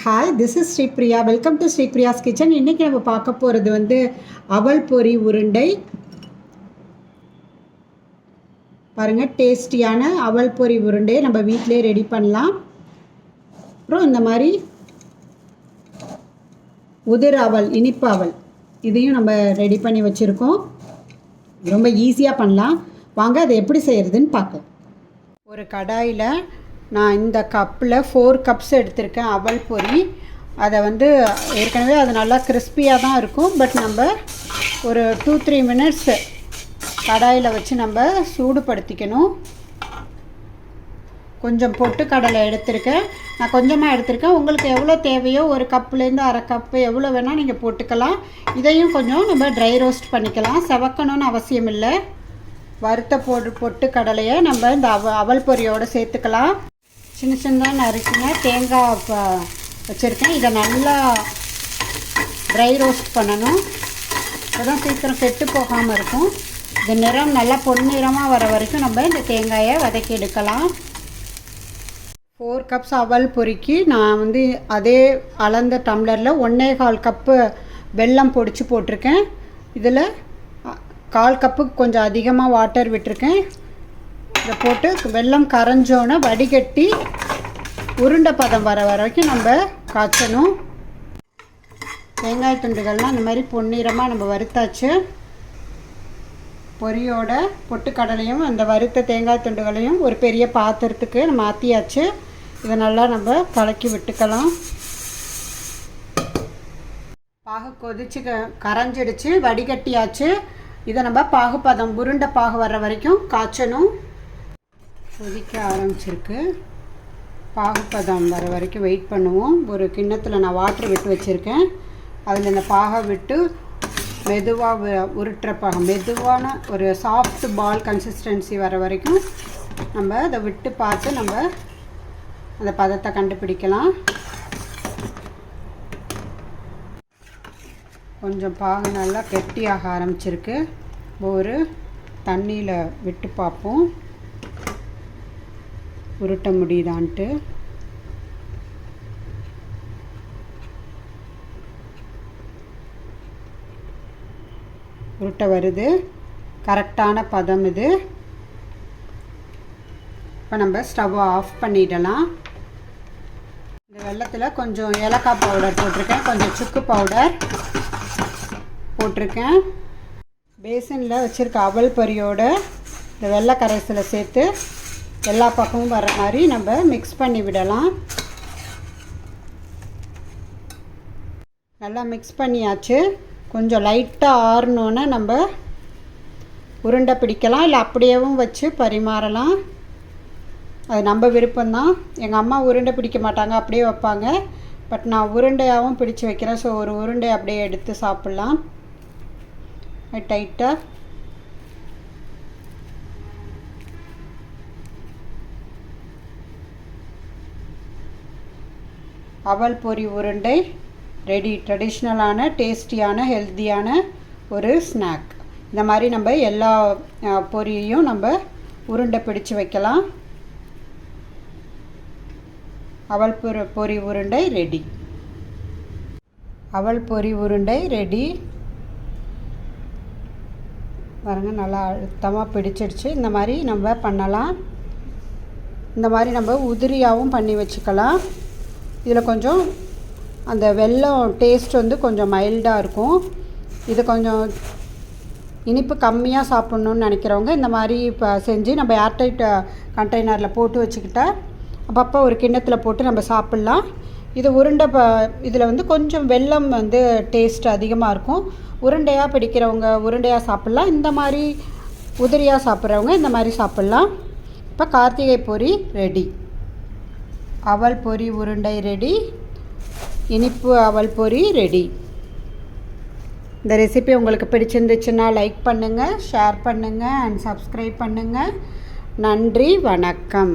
Hi, this is Sripriya. Welcome to Sripriya's kitchen. இன்றைக்கி நம்ம பார்க்க போகிறது அவல் பொரி உருண்டை. பாருங்கள், டேஸ்டியான அவல் பொரி உருண்டையை நம்ம வீட்டிலே ரெடி பண்ணலாம். அப்புறம் இந்த மாதிரி உதிர் அவல், இனிப்பு அவல், இதையும் நம்ம ரெடி பண்ணி வச்சுருக்கோம். ரொம்ப ஈஸியாக பண்ணலாம். வாங்க அதை எப்படி செய்கிறதுன்னு பார்க்கலாம். ஒரு கடாயில் நான் இந்த கப்பில் 4 கப்ஸ் எடுத்திருக்கேன் அவல் பொரி. அதை ஏற்கனவே அது நல்லா கிறிஸ்பியாக தான் இருக்கும். பட் நம்ம ஒரு 2-3 மினிட்ஸ் கடாயில் வச்சு நம்ம சூடுபடுத்திக்கணும். கொஞ்சம் பொட்டுக்கடலை எடுத்திருக்கேன். நான் கொஞ்சமாக எடுத்திருக்கேன். உங்களுக்கு எவ்வளோ தேவையோ ஒரு கப்புலேருந்து அரை கப்பு எவ்வளோ வேணால் நீங்கள் போட்டுக்கலாம். இதையும் கொஞ்சம் நம்ம ட்ரை ரோஸ்ட் பண்ணிக்கலாம். செவக்கணும்னு அவசியம் இல்லை. வறுத்த பொட்டுக்கடலையை நம்ம இந்த அவல் பொரியோடு சேர்த்துக்கலாம். சின்ன சின்னதாக நறுக்கின தேங்காய் வச்சுருக்கேன். இதை நல்லா ட்ரை ரோஸ்ட் பண்ணணும். அப்போதான் சீக்கிரம் கெட்டு போகாமல் இருக்கும். இது நிறம் நல்லா பொன்னிறமாக வர வரைக்கும் நம்ம இந்த தேங்காயை வதக்கி எடுக்கலாம். 4 கப்ஸ் அவல் பொரிக்கு நான் அதே அளந்த டம்ளரில் 1.25 கப்பு வெல்லம் பொடிச்சு போட்டிருக்கேன். இதில் 1/4 கப்புக்கு கொஞ்சம் அதிகமாக வாட்டர் விட்டுருக்கேன். இதை போட்டு வெல்லம் கரைஞ்சோன்னு வடிகட்டி உருண்டை பதம் வர வரைக்கும் நம்ம காய்ச்சணும். தேங்காய் துண்டுகள்லாம் இந்த மாதிரி பொன்னிறமாக நம்ம வறுத்தாச்சு. பொரியோட பொட்டுக்கடலையும் அந்த வறுத்த தேங்காய் துண்டுகளையும் ஒரு பெரிய பாத்திரத்துக்கு நம்ம மாற்றியாச்சு. இதை நல்லா நம்ம கலக்கி விட்டுக்கலாம். பாகு கொதிச்சு கரைஞ்சிடுச்சு, வடிகட்டியாச்சு. இதை நம்ம பாகுப்பதம் உருண்டை பாகு வர்ற வரைக்கும் காய்ச்சணும். கொதிக்க ஆரம்பிச்சிருக்கு. பாகுப்பதம் வர வரைக்கும் வெயிட் பண்ணுவோம். ஒரு கிண்ணத்தில் நான் வாட்டர் விட்டு வச்சுருக்கேன். அதில் இந்த பாகை விட்டு மெதுவாக உருட்டுற பாகம், மெதுவான ஒரு சாஃப்ட் பால் கன்சிஸ்டன்சி வர வரைக்கும் நம்ம அதை விட்டு பார்த்து நம்ம அந்த பதத்தை கண்டுபிடிக்கலாம். கொஞ்சம் பாகு நல்லா கெட்டியாக ஆரம்பிச்சிருக்கு. ஒரு தண்ணியில் விட்டு பார்ப்போம் உருட்ட முடியுதான்ட்டு. உருட்ட வருது. கரெக்டான பதம் இது. இப்போ நம்ம ஸ்டவ்வை ஆஃப் பண்ணிடலாம். இந்த வெல்லத்தில் கொஞ்சம் ஏலக்காய் பவுடர் போட்டிருக்கேன், கொஞ்சம் சுக்கு பவுடர் போட்டிருக்கேன். பேசனில் வச்சுருக்க அவல் பொரியோட இந்த வெள்ளை கரைசலை சேர்த்து எல்லா பக்கமும் வர மாதிரி நம்ம மிக்ஸ் பண்ணி விடலாம். நல்லா மிக்ஸ் பண்ணியாச்சு. கொஞ்சம் லைட்டாக ஆறணுன்னு நம்ம உருண்டை பிடிக்கலாம், இல்லை அப்படியேவும் வச்சு பரிமாறலாம். அது நம்ம விருப்பம்தான். எங்கள் அம்மா உருண்டை பிடிக்க மாட்டாங்க, அப்படியே வைப்பாங்க. பட் நான் உருண்டையாகவும் பிடிச்சி வைக்கிறேன். ஸோ ஒரு உருண்டை அப்படியே எடுத்து சாப்பிட்லாம். டைட்டாக அவல் பொரி உருண்டை ரெடி. ட்ரெடிஷ்னலான டேஸ்டியான ஹெல்த்தியான ஒரு ஸ்நாக். இந்த மாதிரி நம்ம எல்லா பொரியையும் நம்ம உருண்டை பிடிச்சு வைக்கலாம். அவல் பொரி உருண்டை ரெடி. அவல் பொரி உருண்டை ரெடி. பாருங்கள், நல்லா அழுத்தமாக பிடிச்சிடுச்சு. இந்த மாதிரி நம்ம பண்ணலாம். இந்த மாதிரி நம்ம உதிரியாகவும் பண்ணி வச்சுக்கலாம். இதில் கொஞ்சம் அந்த வெல்லம் டேஸ்ட் கொஞ்சம் மைல்டாக இருக்கும். இது கொஞ்சம் இனிப்பு கம்மியாக சாப்பிட்ணுன்னு நினைக்கிறவங்க இந்த மாதிரி இப்போ செஞ்சு நம்ம ஏர்டைட் கண்டெய்னரில் போட்டு வச்சுக்கிட்டா அப்பப்போ ஒரு கிண்ணத்தில் போட்டு நம்ம சாப்பிட்லாம். இது உருண்டை இதில் கொஞ்சம் வெல்லம் டேஸ்ட் அதிகமாக இருக்கும். உருண்டையாக பிடிக்கிறவங்க உருண்டையாக சாப்பிட்லாம். இந்த மாதிரி உதிரியாக சாப்பிட்றவங்க இந்த மாதிரி சாப்பிட்லாம். இப்போ கார்த்திகை பொரி ரெடி. அவல் பொரி உருண்டை ரெடி. இனிப்பு அவல் பொரி ரெடி. இந்த ரெசிபி உங்களுக்கு பிடிச்சிருந்துச்சுன்னா லைக் பண்ணுங்கள், ஷேர் பண்ணுங்கள் அண்ட் சப்ஸ்கிரைப் பண்ணுங்கள். நன்றி, வணக்கம்.